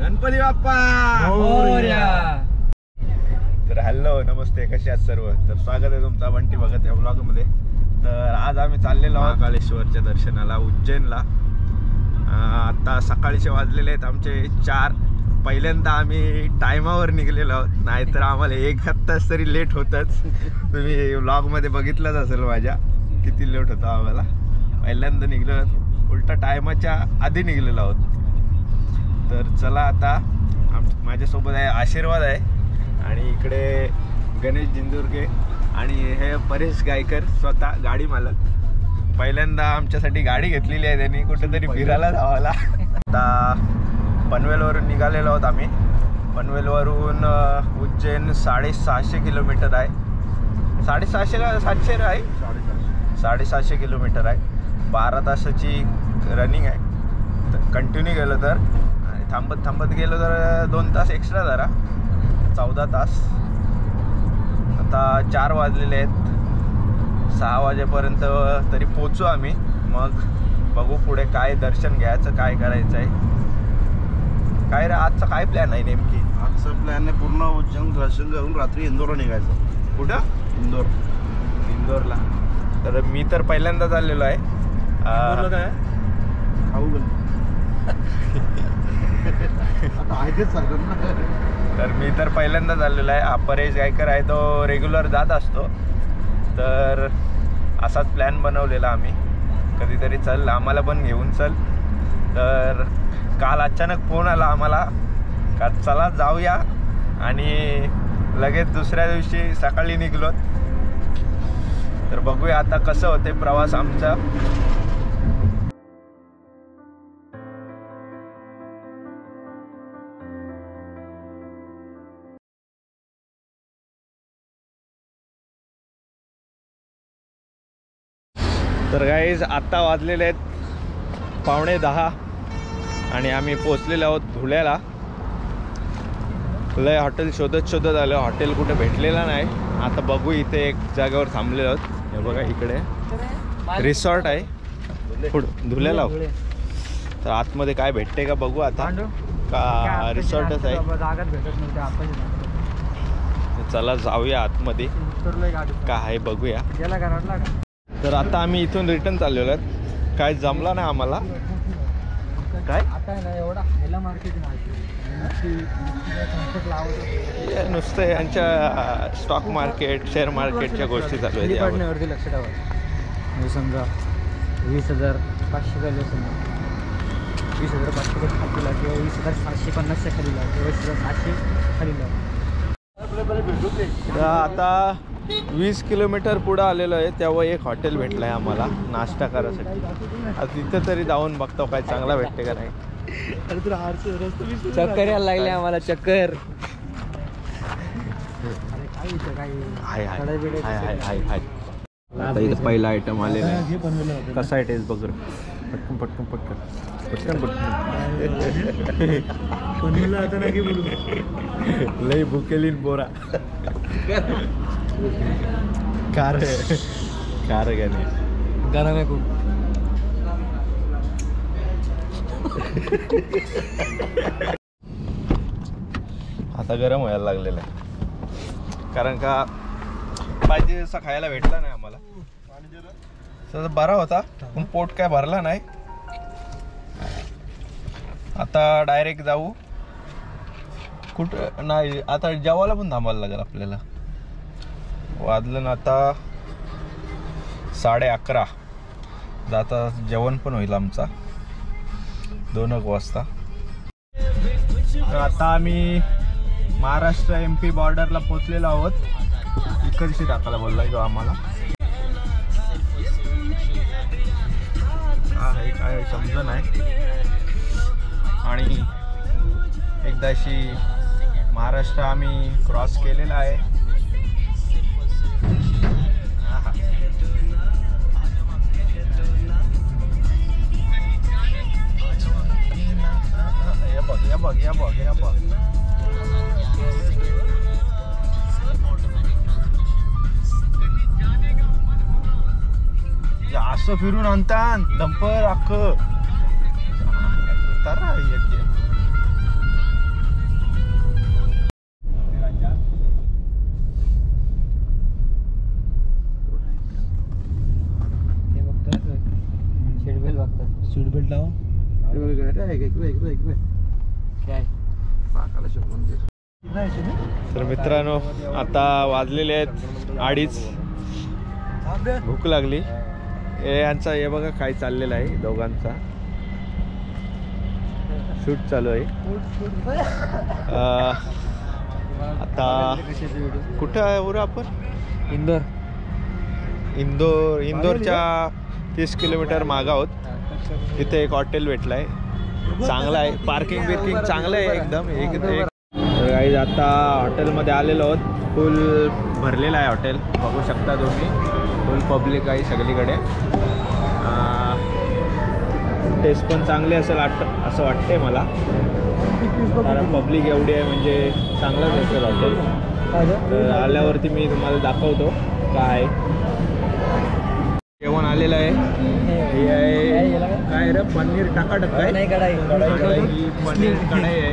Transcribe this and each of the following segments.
गणपती बाप्पा मोरया. तर हॅलो नमस्ते, कसे आहात सर्व. तर स्वागत आहे तुमचा बंटी भगत या ब्लॉग मध्ये. तर आज आम्ही चाललेलो आहोत महाकालेश्वरच्या दर्शनाला उज्जैनला. आता सकाळचे वाजलेले आहेत आमचे 4. पहिल्यांदा आम्ही टायमावर निघलेलो आहोत, नाहीतर आम्हाला 1 तास तरी लेट होतच. तुम्ही व्लॉग मध्ये बघितलंच असेल माझ्या किती लेट होता आम्हाला. पहिल्यांदा निघलो, उलटा टायमाच्या आधी निघलेलो आहोत. तर चला आता माझ्यासोबत आहे आशीर्वाद आहे आणि इकडे गणेश जिंजुर्गे आणि हे परेश गायकर स्वतः गाडी मालक. पहिल्यांदा आमच्यासाठी गाडी घेतलेली आहे त्यांनी कुठेतरी फिरायला जावायला. आता पनवेलवरून निघालेलो आहोत आम्ही. पनवेलवरून उज्जैन 650 किलोमीटर आहे. 650 का 700 आहे? 750 किलोमीटर आहे. 12 तासाची रनिंग आहे. तर कंटिन्यू गेलो तर आणि थांबत थांबत गेलो तर 2 तास एक्स्ट्रा जरा 14 तास. आता 4 वाजलेले आहेत. 6 वाजेपर्यंत तरी पोचू आम्ही. मग बघू पुढे काय दर्शन घ्यायचं, काय करायचं आहे. काय रे आजचा काय प्लॅन आहे नेमकी? आजचा प्लॅन आहे पूर्ण उज्जैन दर्शन करून रात्री इंदोरला निघायचं. कुठं? इंदोरला. तर मी तर पहिल्यांदा चाललेलो आहे. काय खाऊ तर मी तर पहिल्यांदा चाललेलो आहे. परेश गायकर आहे तो रेग्युलर जात असतो. तर असाच प्लॅन बनवलेला आम्ही, कधीतरी चल आम्हाला पण घेऊन चल. तर काल अचानक फोन आला आम्हाला का चला जाऊया आणि लगेच दुसऱ्या दिवशी सकाळी निघलो. तर बघूया आता कसं होते प्रवास आमचा. तर गाईज आता वाजलेले आहेत 9:15 आणि आम्ही पोचलेलो आहोत धुळ्याला. लय हॉटेल शोधत आलो, हॉटेल कुठे भेटलेला नाही. आता बघू, इथे एक जागेवर थांबलेलो आहोत. हे बघा इकडे रिसॉर्ट आहे धुळ्याला. तर आतमध्ये काय भेटते का बघू आता, का रिसॉर्टच आहे. चला जाऊया आतमध्ये काय आहे बघूया. तर आता आम्ही इथून रिटर्न चाललेलो आहेत. काय जमला नाही आम्हाला. काय नुसतं यांच्या स्टॉक मार्केट शेअर मार्केटच्या गोष्टी चालू आहेत. लक्ष ठेवा. समजा 20,500 खाली, समजा 20,500 खालीला किंवा 20,750 खालीला किंवा 20,700 खालीला. आता 20 किलोमीटर पुढं आलेलो आहे तेव्हा एक हॉटेल भेटलं आहे आम्हाला नाश्ता करायसाठी. आता तिथं तरी जाऊन बघतो काय चांगला भेटते का नाही. चक्कर यायला लागले आम्हाला, चक्कर. आता इथं पहिला आयटम आलेला आहे. कसा आहे टेस्ट बघ. पटकन पटकन पटकन पटकन पटकन लई भुकेली बोरा. कार गाणे गरम आहे खूप. आता गरम व्हायला लागलेलं आहे कारण का पाहिजे असा खायला भेटला नाही आम्हाला. तर बरा होता पण पोट काय भरला नाही. आता डायरेक्ट जाऊ कुठं नाही. आता जेवायला पण थांबायला लागेल आपल्याला. वाजलं ना आता 11:30. जाता जेवण पण होईल आमचा 2 वाजता. तर आता आम्ही महाराष्ट्र MP बॉर्डरला पोचलेलो आहोत. इकडची टाकायला बोलला तो आम्हाला. हे काय समजलं नाही. आणि एकदाशी महाराष्ट्र आम्ही क्रॉस केलेला आहे. या बघ असं फिरून आणतात डंपर अख्खं. तारा एक सीट बेल्ट बघतात. सीट बेल्ट लावा. काय तर मित्रांनो आता वाजलेले आहेत 2:30. भूक लागली. यांचा हे बघा काय चाललेलं आहे. दोघांचा शूट चालू आहे. आता कुठं आहे बरं आपण? इंदोरच्या 30 किलोमीटर मागं आहोत. तिथे एक हॉटेल भेटलाय, चांगला आहे. पार्किंग बिर्किंग चांगलं आहे एकदम. गाईज आता हॉटेलमध्ये आलेलो आहोत. फुल भरलेलं आहे हॉटेल, बघू शकता तुम्ही. फुल पब्लिक आहे सगळीकडे. टेस्ट पण चांगली असेल असं वाटतंय मला, कारण पब्लिक एवढी आहे म्हणजे चांगलंच असेल हॉटेल. तर आल्यावरती मी तुम्हाला दाखवतो काय जेवण आलेलं आहे. हे आहे काय रे, पनीर टाकाटक काय? नाही, कढाई. पनीर कढाई आहे.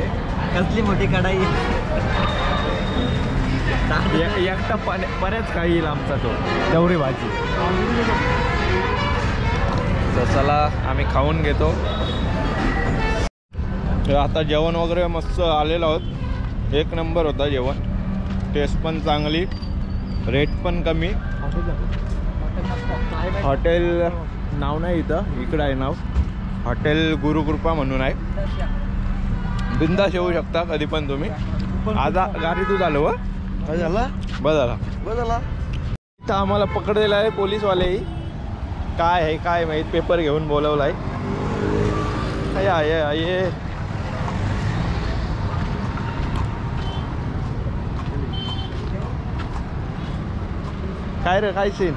कसली मोठी कढाई. एकटा बऱ्याच काही येईल आमचा तो दवरी भाजी. तर चला आम्ही खाऊन घेतो. आता जेवण वगैरे मस्त आलेलं आहोत. एक नंबर होता जेवण. टेस्ट पण चांगली, रेट पण कमी. हॉटेल नाव नाही इकडं आहे नाव. हॉटेल गुरुकृपा म्हणून आहे. बिंदास येऊ शकता कधी पण तुम्ही. आज गाडी तू झालो व काय झाला? बस झाला. इथं आम्हाला पकडलेला आहे पोलीसवाले. काय आहे काय माहीत, पेपर घेऊन बोलवला आहे. ये काय रे, काय सीन?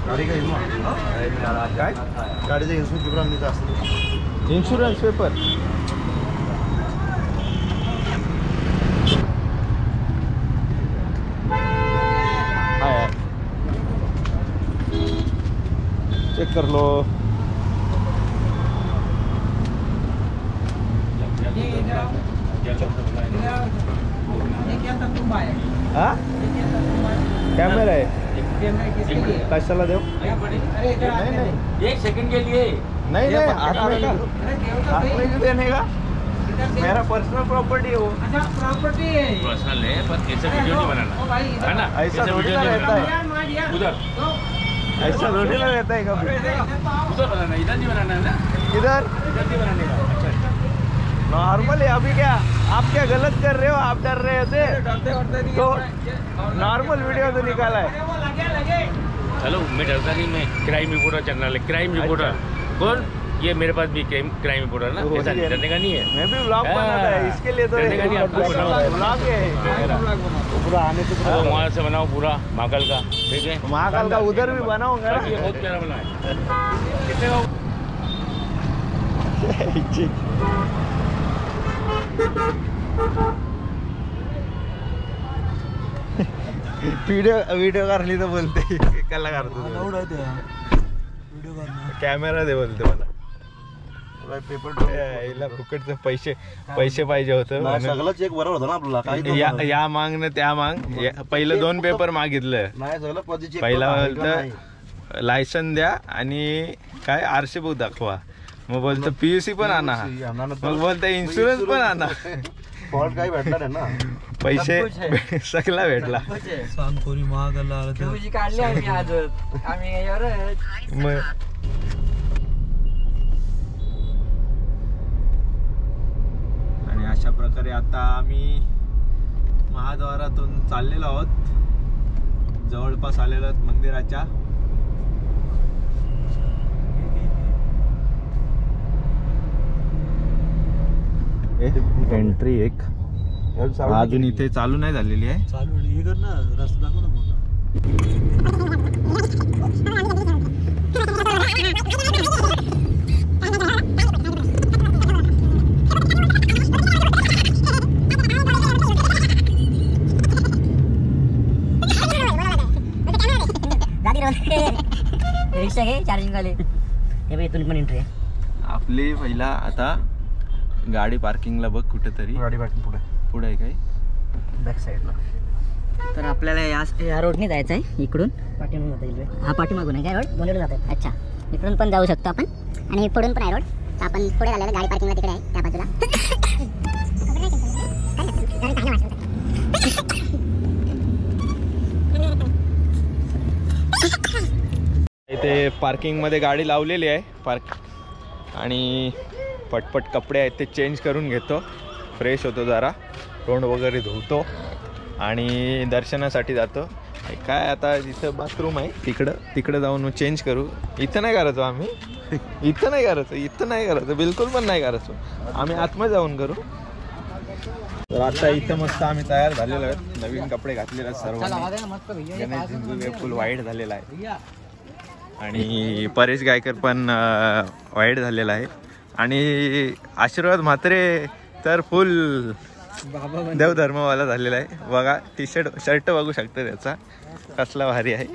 गाडी काय काय गाडीचा इन्शुरन्स पेपर आणण्याचा असतो. Insurance paper? हाय चेक कर लो. हाँ कैमरा है, कशाला देव? नहीं, एक सेकंड के लिए नहीं हाथ में क्यों देने का? मेरा पर्सनल प्रॉपर्टी है वो. अच्छा प्रॉपर्टी है, पर्सनल है, पर ऐसा वीडियो नहीं बनाना है ना. ऐसा थोड़ी ना रहता है. उधर ऐसा थोड़ी ना रहता है कभी. उधर बनाना, इधर नहीं बनाना है ना. इधर नहीं बनाने का. अच्छा नॉर्मल है. अभी क्या आप क्या गलत कर रहे हो? आप डर रहे थे तो नॉर्मल वीडियो तो निकाला है. चलो, मैं डरता नहीं. मैं क्राइम रिपोर्टर चैनल है, क्राइम रिपोर्टर. कौन? ये मेरे पास भी क्राइम रिपोर्टर ना. ऐसा डरने का नहीं है. मैं भी व्लॉग बनाता है, इसके लिए तो डरने का नहीं. आपको बनाओ व्लॉग है पूरा आने से वहाँ से बनाओ पूरा महाकाल का. ठीक है, महाकाल का उधर भी बनाऊंगा ना. ये बहुत प्यारा बना है. कितने का? वीडियो काढली तर बोलते कला काढतो. कॅमेरा दे बोलते मला. पेपर फुकटचे पैसे पाहिजे होतं. सगळं चेक बरोबर होतं ना आपल्याला. काही या माग ना त्या माग. पहिलं 2 पेपर मागितलं. नाही सगळं पद्धती. पहिला बोलतं लायसन द्या आणि काय आरसी बुक दाखवा. मग बोलतं PUC पण आणा. मग बोलतं इन्शुरन्स पण आणा. फॉल्ट काही भेटणार आहे ना. पैसे सगळा भेटला. सांग कोणी महागाला काढली आम्ही आजच. आम्ही यावरच मग आणि अशा प्रकारे आता आम्ही महाद्वारातून चाललेलो आहोत. जवळपास आलेलो आहोत मंदिराच्या. एंट्री एक अजून इथे चालू नाही झालेली आहे. चालू हे कर ना, रस्ता दाखव ना मोठा. रिक्षा घे चार्जिंग वाले हे बघ इथून पण एंट्री आहे. आपली पहिला आता गाडी पार्किंगला बघ कुठेतरी. गाडी पाठवून पुढे पुढे आहे काय बॅक साईडला. तर आपल्याला या रोडने जायचं आहे. इकडून पाठीमागून जाता येईल. हा पाठीमागून आहे काय रोड दोन्हीकडे जात आहे. अच्छा इकडून पण जाऊ शकतो आपण आणि पुढून पण आहे रोड. तर आपण पुढे झालेलं गाडी पार्किंगला तिकडे आहे त्या बाजूला. इथे पार्किंग मध्ये गाडी लावलेली आहे पार्क आणि पटपट कपडे आहेत ते चेंज करून घेतो. फ्रेश होतो जरा तोंड वगैरे धुतो आणि दर्शनासाठी जातो. काय आता इथं बाथरूम आहे तिकडं जाऊन चेंज करू. इथं नाही करायचो आम्ही. इथं नाही करायचं बिलकुल पण नाही करायचो. आम्ही आतमध्ये जाऊन करू. तर आता इथं मस्त आम्ही तयार झालेलो आहेत. नवीन कपडे घातलेले आहेत सर्वांनी. गणेश जिंजू फुल व्हाईट झालेला आहे आणि परेश गायकर पण व्हाईट झालेला आहे आणि आशीर्वाद म्हात्रे तर फुल देवधर्मवाला झालेला आहे. बघा शर्ट बघू शकता त्याचा कसला भारी आहे.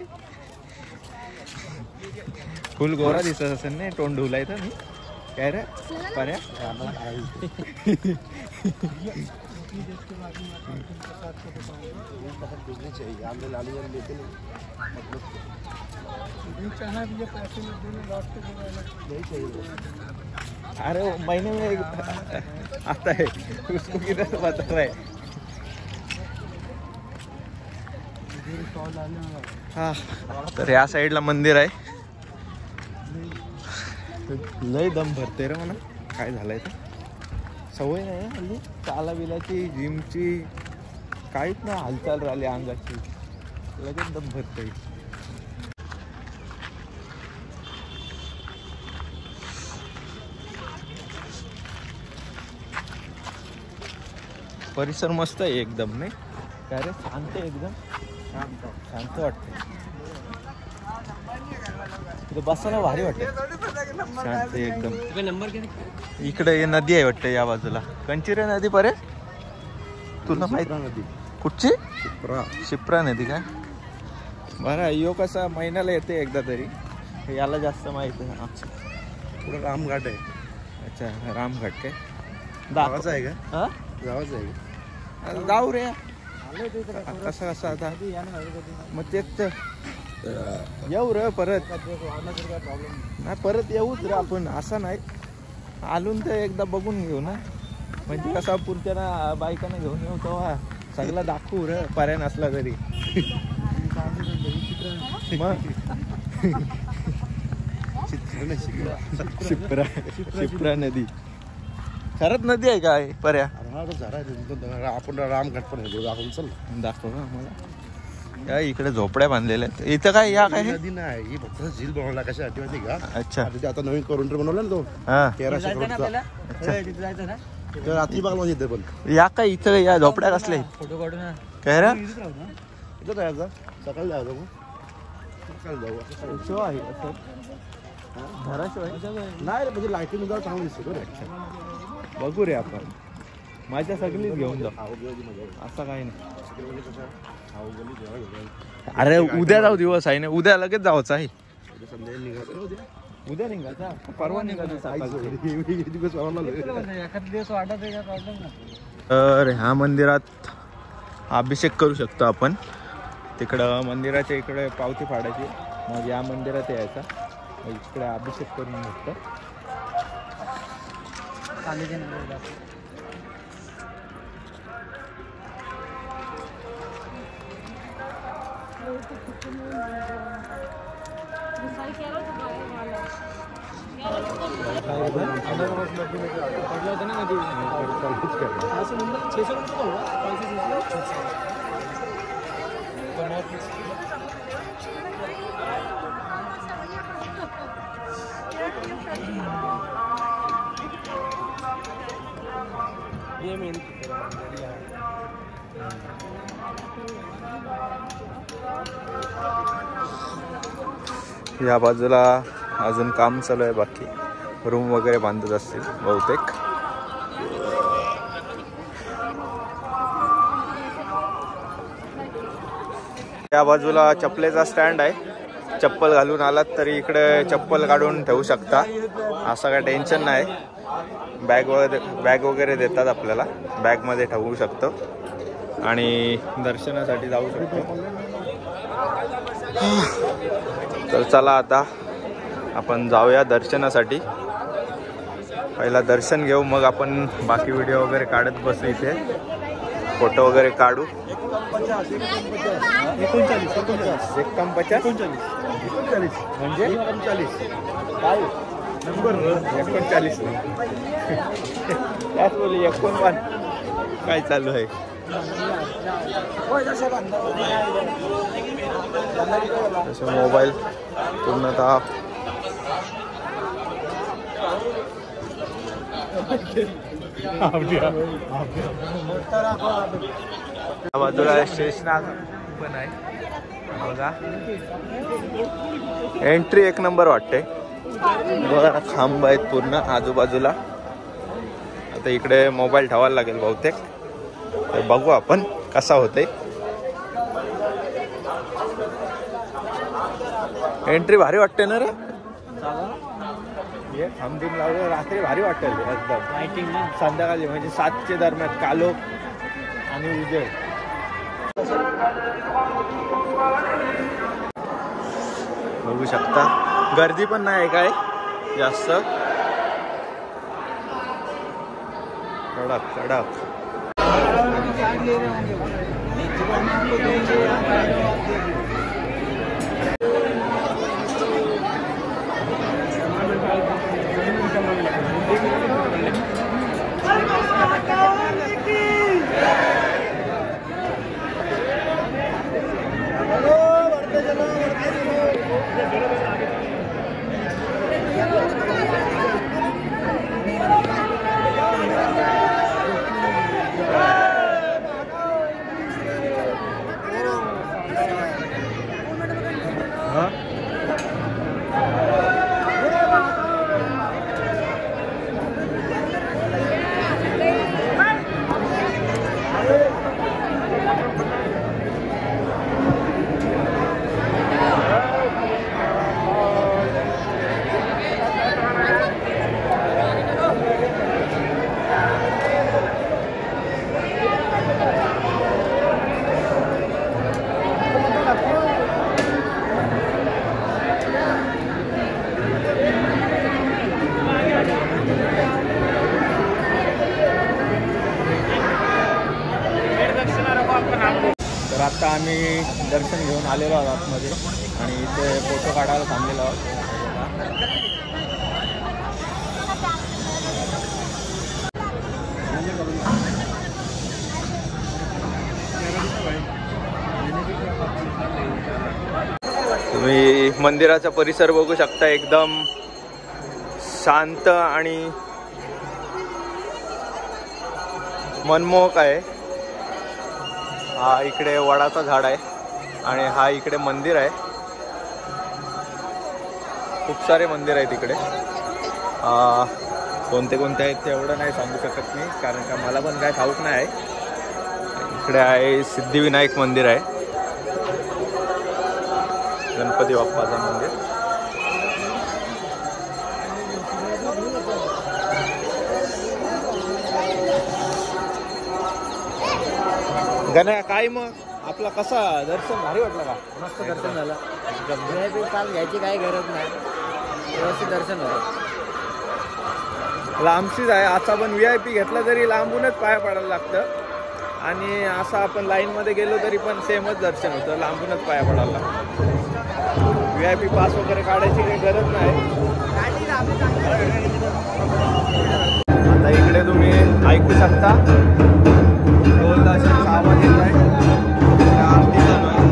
फुल गोरा दिसत असेल नाही तोंड धुलाय तर मी काय रे पर्या. अरे महीने में आता है उसको किधर बता रहा है. हा तर या साईडला मंदिर आहे. लय दम भरते रे म्हणा. काय झालंय तर सवय नाही हल्ली चाला बिलाची जिमची काहीच नाही हालचाल राहिली अंगाची. लगेच दम भरते. परिसर मस्त आहे एकदम नाही काय रे. शांत एकदम शांत वाटते. बसायला भारी वाटते. शांत एकदम. इकडे नदी आहे वाटतं या बाजूला. कंचिरे नदी परे तुला माहित नदी कुठची. शिप्रा नदी काय. बरं यो कसा महिन्याला येते एकदा तरी. याला जास्त माहित आहे. पुढे रामघाट आहे. अच्छा रामघाट काय गावाचं आहे का. हा गावाचं आहे. जाऊ रे कसं कसं आता मग तेच येऊ रे परत. नाही परत येऊच रे आपण. असं नाही आलून तर एकदा बघून घेऊ ना. म्हणजे कसा पुरत्याना बायकांना घेऊन येऊ तेव्हा सगळं दाखवू रे पर्याय नसला तरी. मग शिप्रा नदी खरंच नदी आहे काय पर्या. आपण रामघाट पण दाखवून चल दाखव का आम्हाला. या इकडे झोपड्या बांधलेल्या आहेत. इथं काय या काय नदी नाही ही फक्त झील बनवला कशासाठी माहिती का. अच्छा ते आता नवीन कॉरिडॉर बनवला ना तो हा 1300 करोडचा. तर रात्री बघा इथे पण या काय इथं या झोपड्या कसल्या फोटो काढू ना. काय रे इथं जायचं सकाळी जायचं मग सकाळी जाऊ आहे असं धाराशिव नाही रे म्हणजे लाईटिंग जाऊ चांगलं दिसतो रे. बघू रे आपण. माझ्या सगळीच घेऊन जाऊ असं काही नाही. अरे उद्या जाऊ दिवस आहे ना. उद्या लगेच जायचं आहे. संध्याकाळी निघायचं. उद्या निघायचा परवा निघायचं. तर ह्या मंदिरात अभिषेक करू शकतो आपण. तिकडं मंदिराच्या इकडे पावती फाडायची मग या मंदिरात यायचा. इकडे अभिषेक करून घेतो. या बाजूला अजून काम चालू आहे. बाकी रूम वगैरे बांधत असतील बहुतेक. या बाजूला चपलेचा स्टँड आहे चप्पल घालून आलात तरी इकडे चप्पल काढून ठेवू शकता, असं काय टेन्शन नाही. बॅग वगैरे देतात आपल्याला, बॅगमध्ये ठेवू शकतो आणि दर्शनासाठी जाऊ शकतो. तर चला आता आपण जाऊया दर्शनासाठी. पहिला दर्शन घेऊ, मग आपण बाकी व्हिडिओ वगैरे काढत बसू, इथे फोटो वगैरे काढू. 49 म्हणजे 39 त्याच बोली 49 काय चालू आहे. मोबाईल पूर्णतः बाजूला शेषनाग पण आहे बघा. एंट्री एक नंबर वाटते बघा, खांब आहेत पूर्ण आजूबाजूला. आता इकडे मोबाईल ठेवायला लागेल बहुतेक, तर बघू आपण कसा होतंय. एंट्री भारी वाटते ना रे, थांबून लावलं रात्री भारी वाटेल एकदम. संध्याकाळी म्हणजे 7च्या दरम्यान कालोख आणि उजेड. बघू शकता गर्दी पण नाही काय जास्त, कडक कडक. तर आता आम्ही दर्शन घेऊन आलेलो आहोत आतमध्ये आणि इथे फोटो काढायला थांबलेलो आहोत. तुम्ही मंदिराचा परिसर बघू शकता, एकदम शांत आणि मनमोहक आहे. हा इकडे वडाचा झाड आहे आणि हा इकडे मंदिर आहे. खूप सारे मंदिर आहेत इकडे. कोणते कोणते आहेत ते एवढं नाही सांगू शकत मी, कारण का मला पण काय ठाऊक नाही आहे. इकडे आहे सिद्धिविनायक मंदिर आहे, गणपती बाप्पाचं मंदिर. गण्या काय मग आपला कसा दर्शन भारी वाटलं का? मस्त दर्शन झालं. VIP पास घ्यायची काही गरज नाही, व्यवस्थित दर्शन होतं. लांबचीच आहे. आता पण VIP घेतला तरी लांबूनच पाया पडायला लागतं आणि असं आपण लाईनमध्ये गेलो तरी पण सेमच दर्शन होतं, लांबूनच पाया पडायला लागतं. VIP पास वगैरे काढायची काही गरज नाही. आता इकडे तुम्ही ऐकू शकता ढोल-ताशाचा आवाज येत आहे. आरती चालू आहे.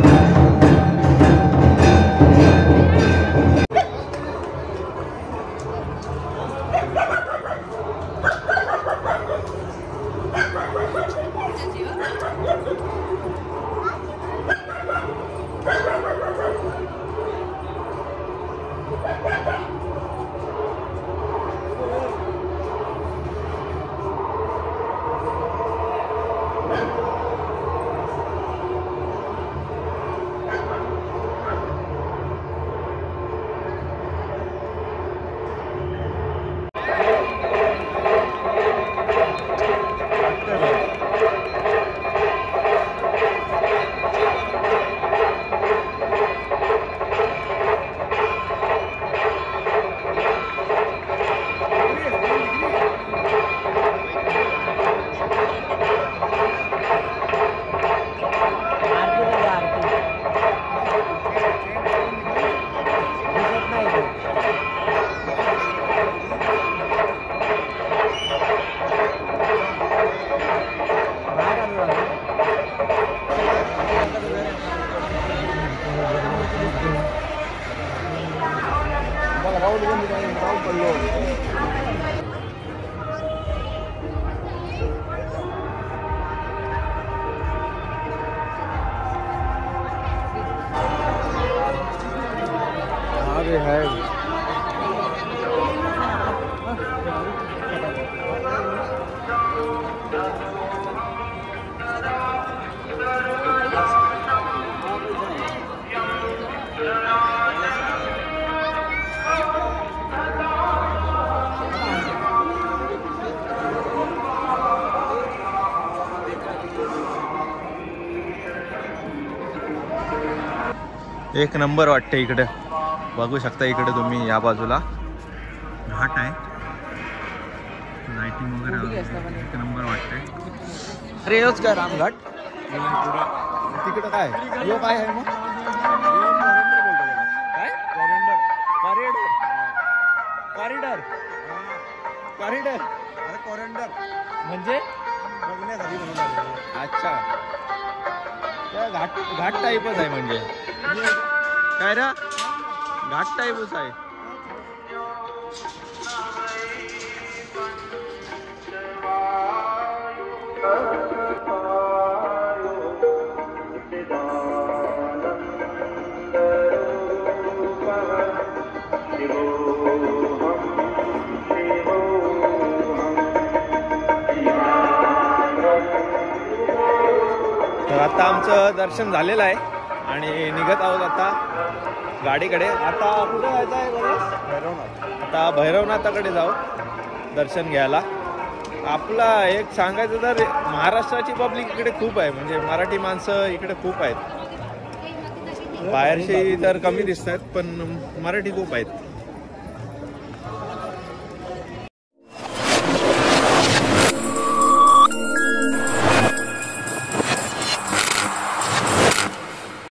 अरे है एक नंबर वाटते इकडे. बघू शकता इकडे तुम्ही या बाजूला घाट आहे. लाइटिंग वगैरे एक नंबर वाटते. अरे योच काय रामघाट तिकडे काय यो काय आहे मग काय कॉरिडॉर कॉरिडॉर कॉरिडॉर अरे कॉरिडॉर म्हणजे बघण्यासाठी म्हणून. अच्छा त्या घाट टाईपच आहे म्हणजे काय रा घाट टाईपच आहे. तर आता आमचं दर्शन झालेलं आहे आणि निघत आहोत आता गाडीकडे. आता कुठे जायचं आहे भैरवनाथ. आता भैरवनाथाकडे जाऊ दर्शन घ्यायला. आपला एक सांगायचं तर महाराष्ट्राची पब्लिक इकडे खूप आहे. म्हणजे मराठी माणसं इकडे खूप आहेत. बाहेरची तर कमी दिसत आहेत पण मराठी खूप आहेत.